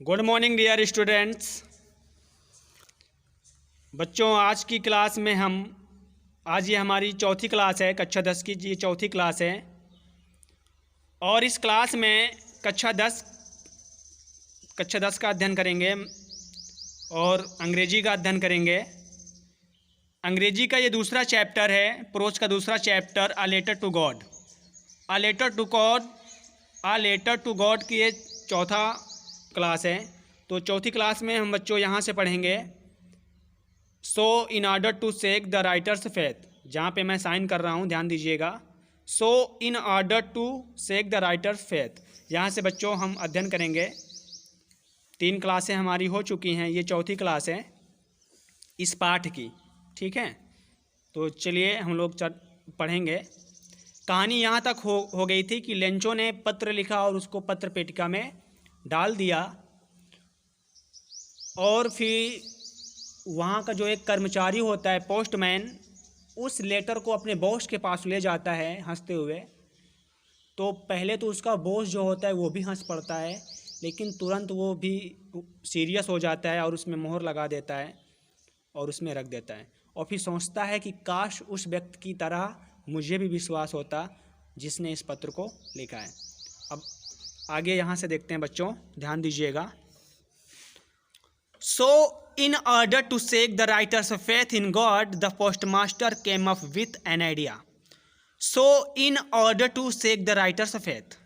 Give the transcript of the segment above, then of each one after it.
Good morning dear students. बच्चों, आज की क्लास में आज ये हमारी चौथी क्लास है, कक्षा 10 की ये चौथी क्लास है। और इस क्लास में कक्षा 10 का अध्ययन करेंगे और अंग्रेजी का अध्ययन करेंगे। अंग्रेजी का ये दूसरा चैप्टर है, प्रोज का दूसरा chapter, a letter to God. A letter to God की ये चौथा क्लास है। तो चौथी क्लास में हम बच्चों यहाँ से पढ़ेंगे so in order to sec the writer's faith. जहाँ पे मैं साइन कर रहा हूँ ध्यान दीजिएगा। So in order to sec the writer's faith, यहाँ से बच्चों हम अध्ययन करेंगे। 3 क्लासें हमारी हो चुकी हैं, ये चौथी क्लास है इस पाठ की। ठीक है, तो चलिए हम लोग पढ़ेंगे। कहानी यहाँ तक हो गई थी कि लेंचो ने पत्र लिखा और उसको पत्र पेटिका में डाल दिया। और फिर वहाँ का जो एक कर्मचारी होता है, पोस्टमैन, उस लेटर को अपने बॉस के पास ले जाता है हंसते हुए। तो पहले तो उसका बॉस जो होता है वो भी हंस पड़ता है, लेकिन तुरंत वो भी सीरियस हो जाता है और उसमें मोहर लगा देता है और उसमें रख देता है। और फिर सोचता है कि काश उस व्यक्ति की तरह मुझे भी विश्वास होता जिसने इस पत्र को लिखा है। अब आगे यहाँ से देखते हैं बच्चों, ध्यान दीजिएगा। So, in order to shake the writer's faith in God, the postmaster came up with an idea. So, in order to shake the writer's faith.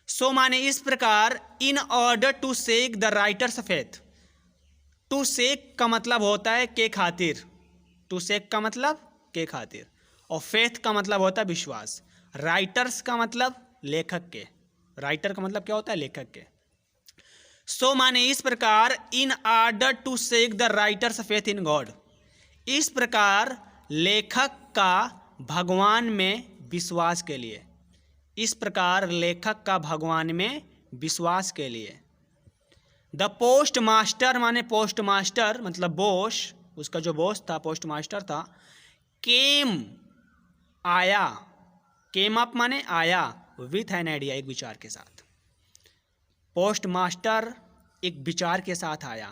So माने इस प्रकार, in order to shake the writer's faith. To shake का मतलब होता है के खातिर। To shake का मतलब के खातिर, और faith का मतलब होता है विश्वास। राइटर्स का मतलब लेखक के। राइटर का मतलब क्या होता है? लेखक के। सो माने इस प्रकार, in order to sec the writer's faith in God, इस प्रकार लेखक का भगवान में विश्वास के लिए। इस प्रकार लेखक का भगवान में विश्वास के लिए। द पोस्ट मास्टर माने पोस्ट मास्टर मतलब बॉस, उसका जो बॉस था पोस्ट मास्टर था। केम आया, केम अप माने आया, विथ एन आइडिया एक विचार के साथ। पोस्ट मास्टर एक विचार के साथ आया।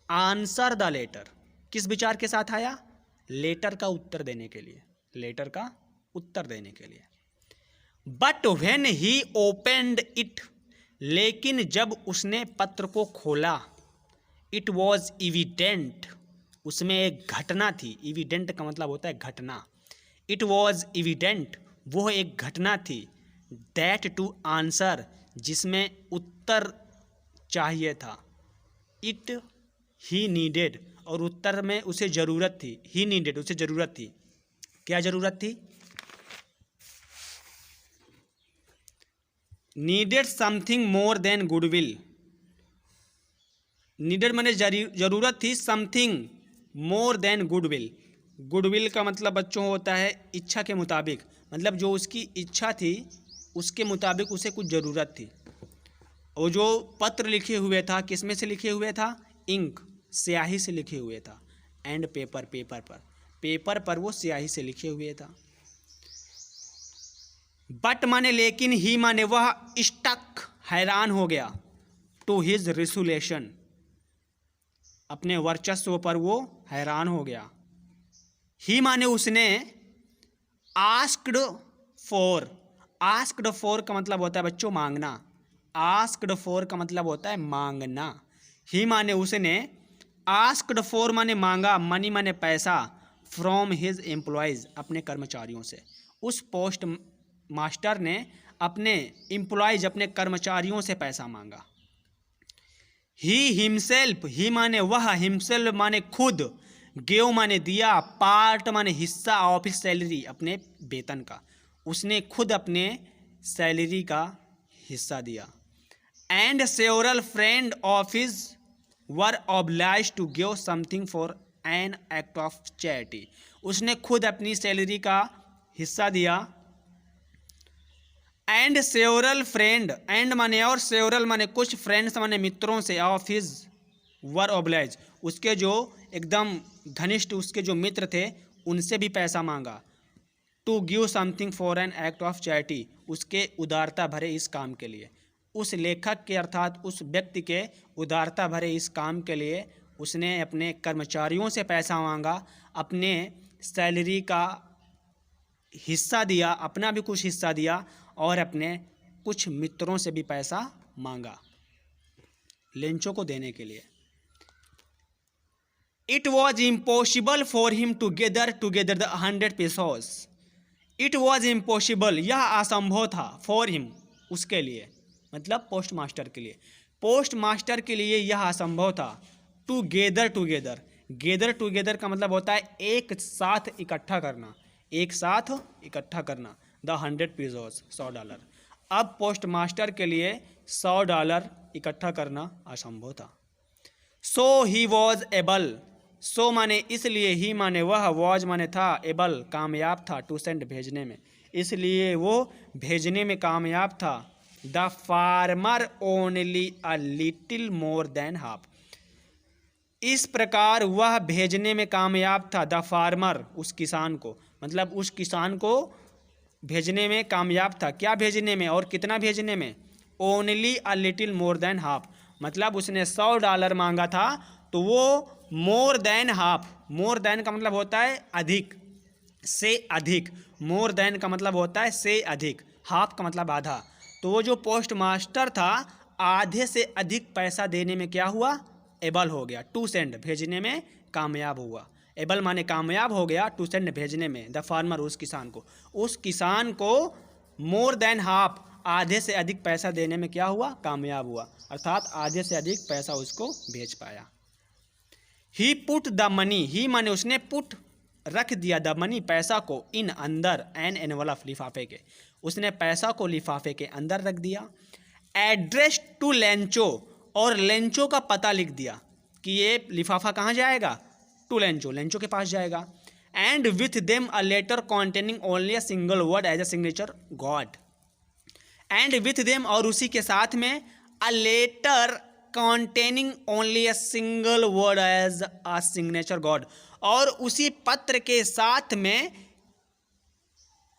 आंसर द लेटर, किस विचार के साथ आया? लेटर का उत्तर देने के लिए। लेटर का उत्तर देने के लिए। But when he opened it, लेकिन जब उसने पत्र को खोला, इट वॉज इविडेंट, उसमें एक घटना थी। इविडेंट का मतलब होता है घटना। इट वॉज इविडेंट, वो एक घटना थी। दैट टू आंसर, जिसमें उत्तर चाहिए था। इट ही नीडेड, और उत्तर में उसे ज़रूरत थी। ही नीडेड, उसे ज़रूरत थी। क्या ज़रूरत थी? Needed something more than goodwill. Needed माने ज़रूरत थी, something more than goodwill. Goodwill का मतलब बच्चों होता है इच्छा के मुताबिक, मतलब जो उसकी इच्छा थी उसके मुताबिक उसे कुछ ज़रूरत थी। और जो पत्र लिखे हुए था, किसमें से लिखे हुए था? इंक, स्याही से लिखे हुए था। एंड पेपर, पेपर पर वो स्याही से लिखे हुए था। बट माने लेकिन, ही माने वह, स्टक हैरान हो गया, टू हिज रिसोल्यूशन, अपने वर्चस्व पर वो हैरान हो गया। ही माने उसने, आस्क्ड फॉर, आस्क्ड फॉर का मतलब होता है बच्चों मांगना। आस्क्ड फॉर का मतलब होता है मांगना। ही माने उसने, आस्क्ड फॉर माने मांगा, मनी माने पैसा, फ्रॉम हिज एम्प्लॉयज़, अपने कर्मचारियों से। उस पोस्ट मास्टर ने अपने एम्प्लॉयज़, अपने कर्मचारियों से पैसा मांगा। ही हिमसेल्फ, ही माने वह, हिमसेल्फ माने खुद, गेव माने दिया, पार्ट माने हिस्सा ऑफ हिज सैलरी, अपने वेतन का। उसने खुद अपने सैलरी का हिस्सा दिया। And several friend of his were obliged to give something for an act of charity, उसने खुद अपनी सैलरी का हिस्सा दिया। एंड सेवरल फ्रेंड, एंड माने और, सेवरल माने कुछ, फ्रेंड्स माने मित्रों से, ऑफ हिज वर ऑब्लाइज, उसके जो एकदम घनिष्ठ उसके जो मित्र थे उनसे भी पैसा मांगा। To give something for an act of charity, उसके उदारता भरे इस काम के लिए। उस लेखक के अर्थात उस व्यक्ति के उदारता भरे इस काम के लिए उसने अपने कर्मचारियों से पैसा मांगा, अपने सैलरी का हिस्सा दिया, अपना भी कुछ हिस्सा दिया और अपने कुछ मित्रों से भी पैसा मांगा लेंचो को देने के लिए। It was impossible for him to gather the 100 pesos। It was impossible, यह असंभव था, फॉर हिम, उसके लिए, मतलब पोस्ट मास्टर के लिए। पोस्ट मास्टर के लिए यह असंभव था। टू गेदर टूगेदर का मतलब होता है एक साथ इकट्ठा करना, एक साथ इकट्ठा करना। The 100 pesos, $100। अब पोस्ट मास्टर के लिए $100 इकट्ठा करना असंभव था। सो ही वॉज एबल, सो माने इसलिए, ही माने वह, वॉज माने था, एबल कामयाब था, टू सेंड भेजने में, इसलिए वो भेजने में कामयाब था। The farmer only a little more than half, इस प्रकार वह भेजने में कामयाब था। द फार्मर, उस किसान को, मतलब उस किसान को भेजने में कामयाब था। क्या भेजने में और कितना भेजने में? Only a little more than half, मतलब उसने $100 मांगा था तो वो more than half, more than का मतलब होता है अधिक, से अधिक, मोर देन का मतलब होता है से अधिक, हाफ का मतलब आधा। तो वो जो पोस्ट मास्टर था आधे से अधिक पैसा देने में क्या हुआ? एबल हो गया, टू सेंड, भेजने में कामयाब हुआ। एबल माने कामयाब हो गया, टू सेंड भेजने में। द फार्मर, उस किसान को मोर देन हाफ, आधे से अधिक पैसा देने में क्या हुआ? कामयाब हुआ, अर्थात आधे से अधिक पैसा उसको भेज पाया। ही पुट द मनी, ही माने उसने, पुट रख दिया, द मनी पैसा को, इन अंदर, एन एनवलप लिफाफे के, उसने पैसा को लिफाफे के अंदर रख दिया। एड्रेस टू लेंचो, और लेंचो का पता लिख दिया कि ये लिफाफा कहाँ जाएगा? टू लेंचो, लेंचो के पास जाएगा। And with them a letter containing only a single word as a signature God, and with them, और उसी के साथ में, a letter containing only a single word as a signature God, और उसी पत्र के साथ में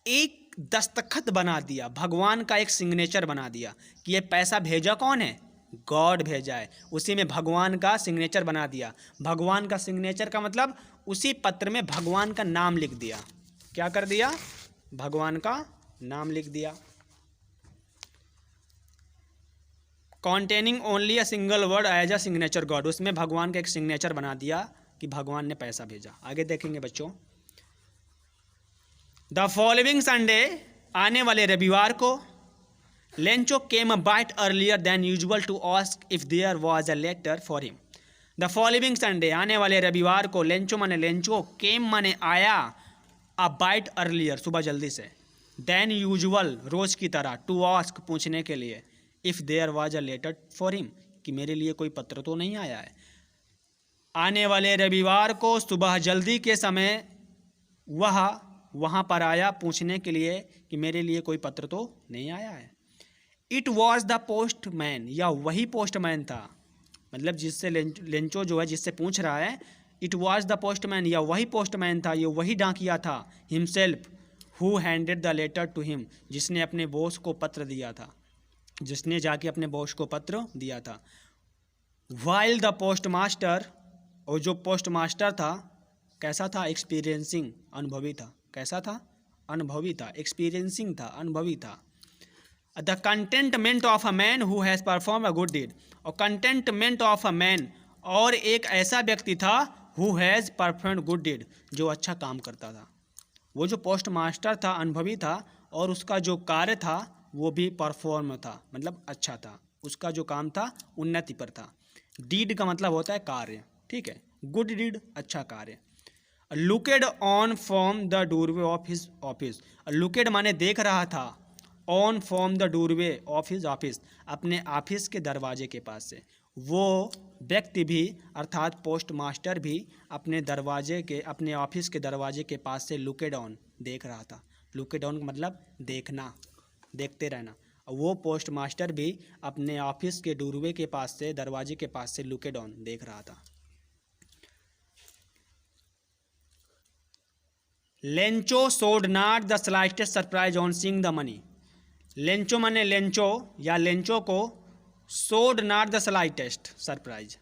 एक दस्तखत बना दिया, भगवान का एक सिग्नेचर बना दिया कि ये पैसा भेजा कौन है? गॉड भेजा है। उसी में भगवान का सिग्नेचर बना दिया। भगवान का सिग्नेचर का मतलब उसी पत्र में भगवान का नाम लिख दिया। क्या कर दिया? भगवान का नाम लिख दिया। Containing only a single word as a signature God, उसमें भगवान का एक सिग्नेचर बना दिया कि भगवान ने पैसा भेजा। आगे देखेंगे बच्चों। द फॉलोइंग संडे, आने वाले रविवार को, Lencho came a bit earlier than usual to ask if there was a letter for him. The following Sunday, आने वाले रविवार को, लेंचो माने लेंचो, केम माने आया, अ बाइट अर्लियर, सुबह जल्दी से, देन यूजुअल, रोज की तरह, टू आस्क, पूछने के लिए, if there was a letter for him, कि मेरे लिए कोई पत्र तो नहीं आया है। आने वाले रविवार को सुबह जल्दी के समय वह वहाँ पर आया पूछने के लिए कि मेरे लिए कोई पत्र तो नहीं आया है। इट वॉज द पोस्टमैन, या वही पोस्टमैन था, मतलब जिससे लेंचो जो है जिससे पूछ रहा है, इट वॉज द पोस्टमैन, या वही पोस्टमैन था, ये वही डाकिया था, himself, who handed the letter to him, जिसने अपने बॉस को पत्र दिया था, जिसने जाके अपने बॉस को पत्र दिया था। वाइल द पोस्ट मास्टर, और जो पोस्ट मास्टर था कैसा था? एक्सपीरियंसिंग, अनुभवी था। कैसा था? अनुभवी था। एक्सपीरियंसिंग था, अनुभवी था। The contentment of a man who has perform a good deed, और कंटेंटमेंट ऑफ अ मैन, और एक ऐसा व्यक्ति था, who has perform good deed, जो अच्छा काम करता था। वो जो पोस्ट मास्टर था अनुभवी था, और उसका जो कार्य था वो भी परफॉर्म था, मतलब अच्छा था। उसका जो काम था उन्नति पर था। डीड का मतलब होता है कार्य, ठीक है। गुड डीड, अच्छा कार्य। Looked on from the doorway of his office, looked माने देख रहा था, on from the doorway of his office, अपने ऑफिस के दरवाजे के पास से। वो व्यक्ति भी अर्थात पोस्ट मास्टर भी अपने दरवाजे के, अपने ऑफिस के दरवाजे के पास से लुकेड ऑन, देख रहा था। लुकेड ऑन मतलब देखना, देखते रहना। वो पोस्ट मास्टर भी अपने ऑफिस के डोरवे के पास से, दरवाजे के पास से लुकेड ऑन, देख रहा था। Lencho showed not the slightest surprise on seeing the money, Lencho माने लेंचो या लेंचो को showed not the slightest surprise.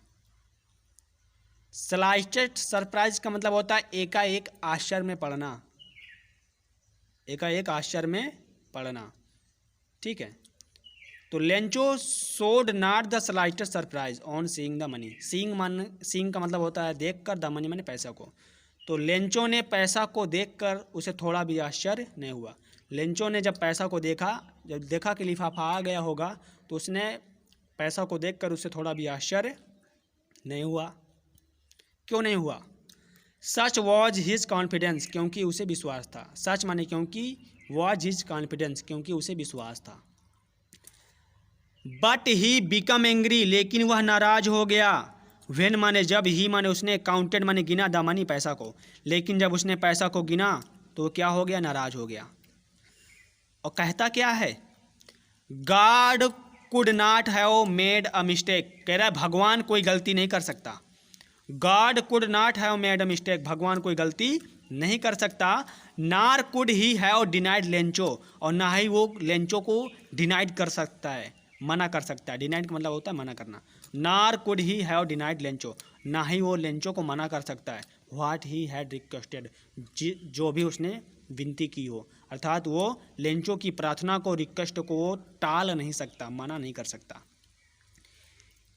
Slightest surprise का मतलब होता है एकाएक आश्चर्य में पड़ना, एकाएक आश्चर्य में पड़ना, ठीक है। तो Lencho showed not the slightest surprise on seeing the money. Seeing का मतलब होता है देख कर, द मनी माने पैसा को। तो लेंचो ने पैसा को देखकर उसे थोड़ा भी आश्चर्य नहीं हुआ। लेंचो ने जब पैसा को देखा, जब देखा कि लिफाफा आ गया होगा, तो उसने पैसा को देखकर उसे थोड़ा भी आश्चर्य नहीं हुआ। क्यों नहीं हुआ? सच वॉज हिज कॉन्फिडेंस, क्योंकि उसे विश्वास था। सच माने क्योंकि, वॉज हिज कॉन्फिडेंस, क्योंकि उसे विश्वास था। बट ही बिकम एंग्री, लेकिन वह नाराज हो गया। वेन माने जब, ही माने उसने, काउंटेड माने गिना, द मनी पैसा को। लेकिन जब उसने पैसा को गिना तो क्या हो गया? नाराज हो गया। और कहता क्या है? God could not have made a mistake. कह रहा है भगवान कोई गलती नहीं कर सकता। God could not have made a mistake, भगवान कोई गलती नहीं कर सकता। नार could he have denied Lencho, और ना ही वो लेंचो को डिनाइड कर सकता है, मना कर सकता है। डिनाइड का मतलब होता है मना करना। नार could he have denied Lencho, ना ही वो लेंचो को मना कर सकता है। व्हाट ही हैड रिक्वेस्टेड, जो भी उसने विनती की हो, अर्थात वो लेंचो की प्रार्थना को, रिक्वेस्ट को वो टाल नहीं सकता, मना नहीं कर सकता।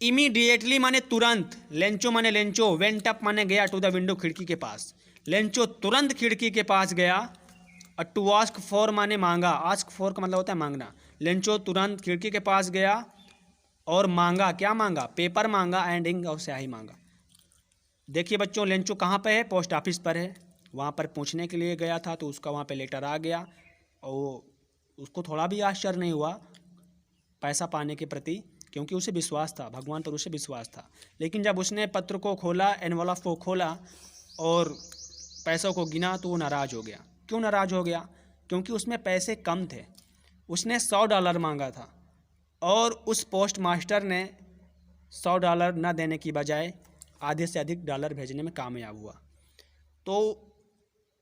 इमीडिएटली माने तुरंत, लेंचो माने लेंचो, वेंट अप माने गया, टू द विंडो खिड़की के पास। लेंचो तुरंत खिड़की के पास गया। और टू आस्क फॉर माने मांगा, आस्क फॉर का मतलब होता है मांगना। लेंचो तुरंत खिड़की के पास गया और मांगा। क्या मांगा? पेपर मांगा एंड इंक, और स्याही मांगा। देखिए बच्चों, लेंचो कहाँ पे है? पोस्ट ऑफिस पर है। वहाँ पर पूछने के लिए गया था, तो उसका वहाँ पे लेटर आ गया, और उसको थोड़ा भी आश्चर्य नहीं हुआ पैसा पाने के प्रति, क्योंकि उसे विश्वास था, भगवान पर उसे विश्वास था। लेकिन जब उसने पत्र को खोला, एनवलप को खोला और पैसों को गिना, तो वो नाराज़ हो गया। क्यों नाराज़ हो गया? क्योंकि उसमें पैसे कम थे। उसने $100 मांगा था, और उस पोस्ट मास्टर ने $100 न देने की बजाय आधे से अधिक डॉलर भेजने में कामयाब हुआ। तो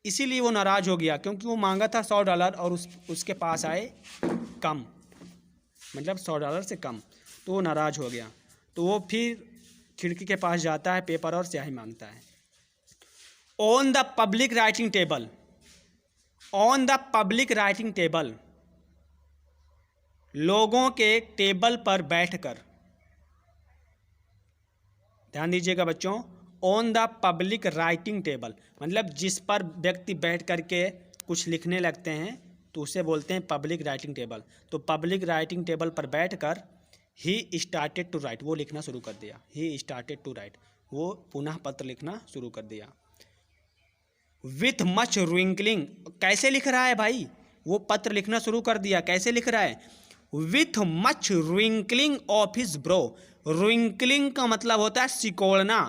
इसीलिए वो नाराज़ हो गया, क्योंकि वो मांगा था $100 और उसके पास आए कम, मतलब $100 से कम। तो वो नाराज़ हो गया। तो वो फिर खिड़की के पास जाता है, पेपर और स्याही मांगता है। On the public writing table, on the public writing table, लोगों के टेबल पर बैठकर। ध्यान दीजिएगा बच्चों, on the public writing table मतलब जिस पर व्यक्ति बैठ करके कुछ लिखने लगते हैं, तो उसे बोलते हैं पब्लिक राइटिंग टेबल। तो पब्लिक राइटिंग टेबल पर बैठकर ही स्टार्टेड टू राइट, वो लिखना शुरू कर दिया। ही स्टार्टेड टू राइट, वो पुनः पत्र लिखना शुरू कर दिया। विथ मच रिंकलिंग, कैसे लिख रहा है भाई? वो पत्र लिखना शुरू कर दिया। कैसे लिख रहा है? With much wrinkling of his bro. Wrinkling का मतलब होता है सिकोड़ना,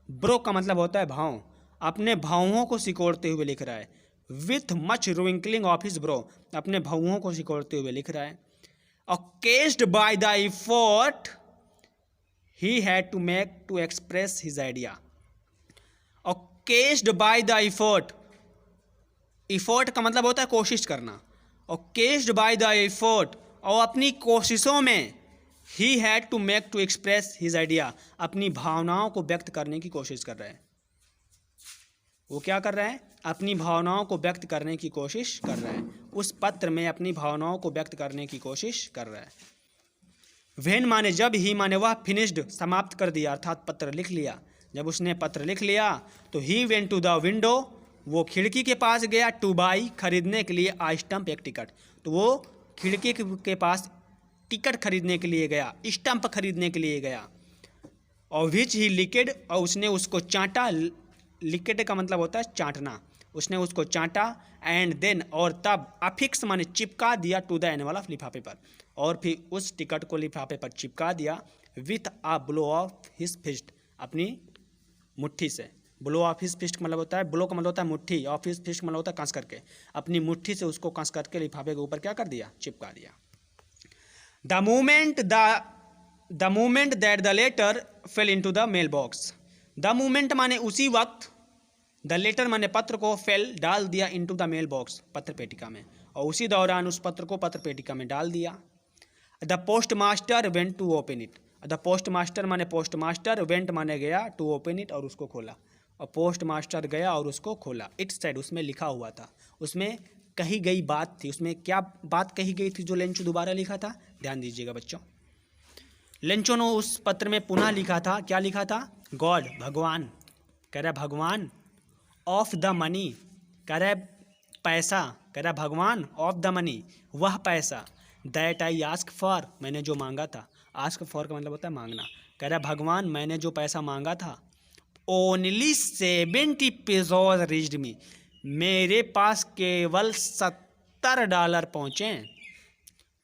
ब्रो का मतलब होता है भाव। अपने भावों को सिकोड़ते हुए लिख रहा है। With much wrinkling of his brow, अपने भावों को सिकोड़ते हुए लिख रहा है। अकेस्ड by the effort he had to make to express his idea. अकेस्ड बाय द एफर्ट, एफर्ट का मतलब होता है कोशिश करना। अकेस्ड बाय द एफर्ट, और अपनी कोशिशों में ही had to make to express his idea, अपनी भावनाओं को व्यक्त करने की कोशिश कर रहा है। वो क्या कर रहा है? अपनी भावनाओं को व्यक्त करने की कोशिश कर रहा है। उस पत्र में अपनी भावनाओं को व्यक्त करने की कोशिश कर रहा है। व्हेन माने जब, ही माने वह, फिनिश्ड समाप्त कर दिया, अर्थात पत्र लिख लिया। जब उसने पत्र लिख लिया तो he went to the window, वो खिड़की के पास गया, टू बाई, खरीदने के लिए, आ स्टम्प, एक टिकट। तो वो खिड़की के पास टिकट खरीदने के लिए गया, स्टम्प खरीदने के लिए गया। और विच ही लिकेड, और उसने उसको चाटा। लिकेड का मतलब होता है चाटना। उसने उसको चाटा। एंड देन, और तब, अफिक्स माने चिपका दिया, टू द एनवलप, लिफाफे पर। और फिर उस टिकट को लिफाफे पर चिपका दिया। With a blow of his fist, अपनी मुट्ठी से। ब्लो ऑफ हिज फिस्ट मतलब होता है, ब्लो का मतलब होता है मुट्ठी, ऑफ हिज फिस्ट मतलब होता है कस करके। अपनी मुट्ठी से उसको कस करके लिफाफे के ऊपर क्या कर दिया? चिपका दिया। The moment that the letter fell into the mail box. The moment माने उसी वक्त, द लेटर माने पत्र को, फेल डाल दिया, इनटू द मेल बॉक्स, पत्र पेटिका में। और उसी दौरान उस पत्र को पत्र पेटिका में डाल दिया। The post master went to open it. The post master माने पोस्ट मास्टर, वेंट माने गया, टू ओपन इट और उसको खोला, और पोस्ट मास्टर गया और उसको खोला। इट सेड, उसमें लिखा हुआ था, उसमें कही गई बात थी। उसमें क्या बात कही गई थी जो लेंचो दोबारा लिखा था? ध्यान दीजिएगा बच्चों। लेंचो ने उस पत्र में पुनः लिखा था, क्या लिखा था? गॉड, भगवान, कह रहा भगवान, ऑफ द मनी, कह रहा पैसा, कह रहा भगवान ऑफ द मनी, वह पैसा, दैट आई आस्क फॉर, मैंने जो मांगा था। आस्क फॉर का मतलब होता है मांगना। कह रहा भगवान, मैंने जो पैसा मांगा था, ओनली 70 पेसोस रीच्ड मी, मेरे पास केवल $70 पहुँचे हैं,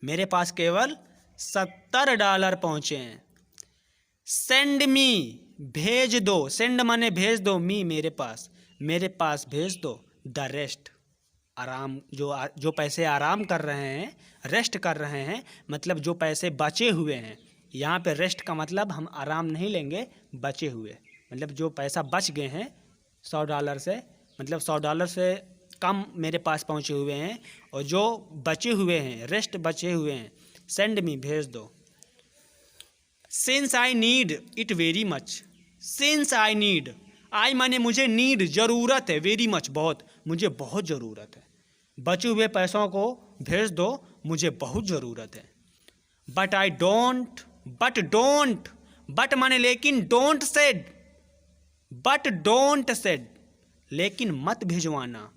मेरे पास केवल $70 पहुँचे हैं। सेंड मी, भेज दो, सेंड माने भेज दो, मी मेरे पास भेज दो, द रेस्ट, आराम, जो पैसे आराम कर रहे हैं, रेस्ट कर रहे हैं, मतलब जो पैसे बचे हुए हैं। यहाँ पे रेस्ट का मतलब हम आराम नहीं लेंगे, बचे हुए, मतलब जो पैसा बच गए हैं $100 से, मतलब $100 से कम मेरे पास पहुँचे हुए हैं, और जो बचे हुए हैं, रेस्ट बचे हुए हैं, सेंड मी, भेज दो। Since I need it very much, since I need, I माने मुझे, नीड ज़रूरत है, वेरी मच बहुत, मुझे बहुत ज़रूरत है, बचे हुए पैसों को भेज दो, मुझे बहुत ज़रूरत है। बट आई डोंट, बट माने लेकिन, don't said, but don't said, लेकिन मत भिजवाना,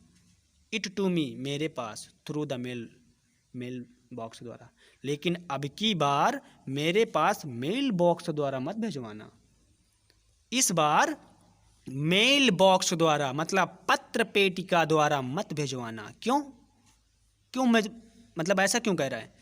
इट टू मी, मेरे पास, थ्रू द मेल बॉक्स द्वारा, लेकिन अब की बार मेरे पास मेल बॉक्स द्वारा मत भिजवाना। इस बार मेल बॉक्स द्वारा मतलब पत्र पेटिका द्वारा मत भिजवाना। क्यों मतलब ऐसा क्यों कह रहा है?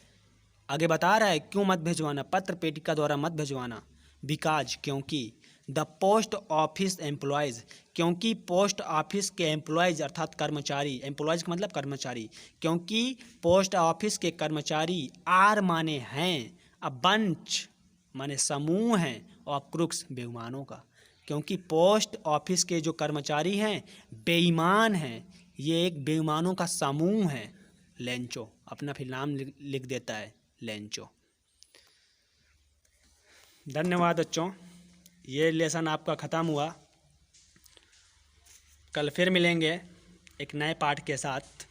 आगे बता रहा है क्यों मत भिजवाना, पत्र पेटिका द्वारा मत भिजवाना। बिकॉज, क्योंकि, द पोस्ट ऑफिस एम्प्लॉयज़, क्योंकि पोस्ट ऑफिस के एम्प्लॉयज़ अर्थात कर्मचारी, एम्प्लॉयज़ का मतलब कर्मचारी, क्योंकि पोस्ट ऑफिस के कर्मचारी, आर माने हैं, अ बंच माने समूह हैं, और क्रुक्स बेईमानों का, क्योंकि पोस्ट ऑफिस के जो कर्मचारी हैं बेईमान हैं, ये एक बेईमानों का समूह है। लेंचो अपना फिर नाम लिख देता है, लेंचो। धन्यवाद बच्चों, ये लेसन आपका ख़त्म हुआ। कल फिर मिलेंगे एक नए पाठ के साथ।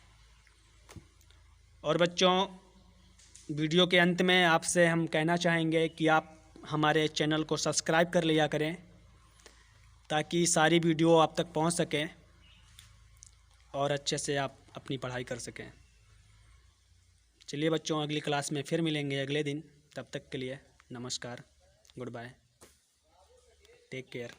और बच्चों, वीडियो के अंत में आपसे हम कहना चाहेंगे कि आप हमारे चैनल को सब्सक्राइब कर लिया करें, ताकि सारी वीडियो आप तक पहुंच सकें और अच्छे से आप अपनी पढ़ाई कर सकें। चलिए बच्चों, अगली क्लास में फिर मिलेंगे अगले दिन। तब तक के लिए नमस्कार, गुड बाय, टेक केयर।